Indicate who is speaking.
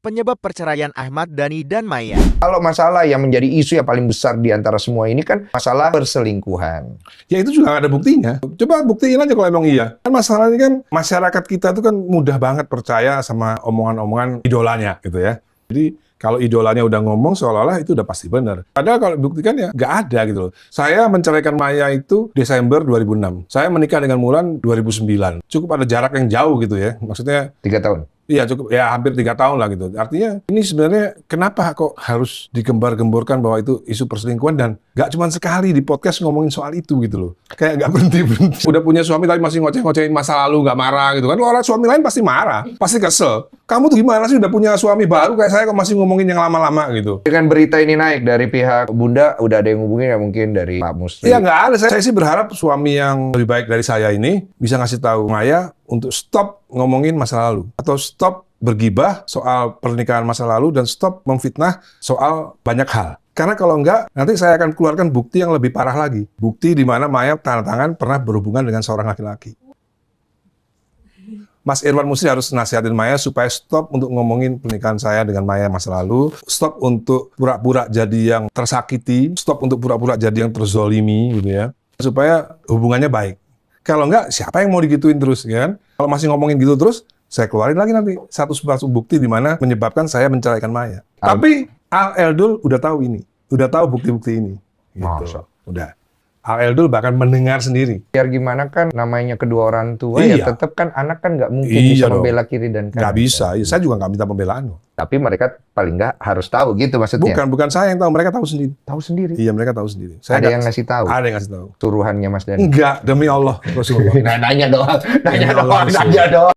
Speaker 1: penyebab perceraian Ahmad Dhani dan Maya.
Speaker 2: Kalau masalah yang menjadi isu yang paling besar di antara semua ini kan masalah perselingkuhan.
Speaker 3: Ya itu juga nggak ada buktinya. Coba buktiin aja kalau emang iya. Kan masalahnya kan masyarakat kita tuh kan mudah banget percaya sama omongan-omongan idolanya gitu ya. Jadi kalau idolanya udah ngomong seolah-olah itu udah pasti benar. Padahal kalau dibuktikan ya nggak ada gitu loh. Saya menceraikan Maya itu Desember 2006. Saya menikah dengan Mulan 2009. Cukup ada jarak yang jauh gitu ya. Maksudnya
Speaker 2: 3 tahun.
Speaker 3: iya cukup, ya hampir 3 tahun lah gitu. Artinya ini sebenarnya kenapa kok harus digembar-gemborkan bahwa itu isu perselingkuhan dan nggak cuma sekali di podcast ngomongin soal itu gitu loh. Kayak nggak berhenti-berhenti. Udah punya suami tapi masih ngoceh-ngocehin masa lalu, nggak marah gitu kan. Kalau orang suami lain pasti marah, pasti kesel. Kamu tuh gimana sih udah punya suami baru kayak saya kok masih ngomongin yang lama-lama gitu.
Speaker 2: Dengan berita ini naik dari pihak Bunda, udah ada yang hubungin ya mungkin dari Pak Musli.
Speaker 3: Iya nggak ada. Saya sih berharap suami yang lebih baik dari saya ini bisa ngasih tahu Maya untuk stop ngomongin masa lalu atau stop bergibah soal pernikahan masa lalu dan stop memfitnah soal banyak hal. Karena kalau enggak, nanti saya akan keluarkan bukti yang lebih parah lagi. Bukti di mana Maya tanda tangan pernah berhubungan dengan seorang laki-laki. Mas Irwan Musli harus nasihatin Maya supaya stop untuk ngomongin pernikahan saya dengan Maya masa lalu, stop untuk pura-pura jadi yang tersakiti, stop untuk pura-pura jadi yang terzolimi gitu ya, supaya hubungannya baik. Kalau enggak, siapa yang mau digituin terus, ya kan? Kalau masih ngomongin gitu terus, saya keluarin lagi nanti satu bukti di mana menyebabkan saya menceraikan Maya. Tapi Al Eldul udah tahu ini, udah tahu bukti-bukti ini. Gitu.
Speaker 2: Masa?
Speaker 3: Udah. Al Eldul bahkan mendengar sendiri.
Speaker 2: Biar gimana kan namanya kedua orang tua
Speaker 3: Iya.
Speaker 2: ya tetap kan anak kan nggak mungkin
Speaker 3: Iya
Speaker 2: bisa
Speaker 3: dong.
Speaker 2: membela kiri dan kanan.
Speaker 3: Nggak bisa. Ya, saya juga nggak minta pembelaan.
Speaker 2: Tapi mereka paling nggak harus tahu gitu maksudnya.
Speaker 3: Bukan saya yang tahu, mereka tahu sendiri.
Speaker 2: Tahu sendiri.
Speaker 3: Iya, mereka tahu sendiri. Saya
Speaker 2: Ada
Speaker 3: nggak-
Speaker 2: yang ngasih tahu.
Speaker 3: Ada yang ngasih tahu.
Speaker 2: Suruhannya Mas Dhani.
Speaker 3: Enggak, demi Allah. Rasulullah.
Speaker 2: Nanya doang.
Speaker 3: Demi Allah,
Speaker 2: Nanya doang.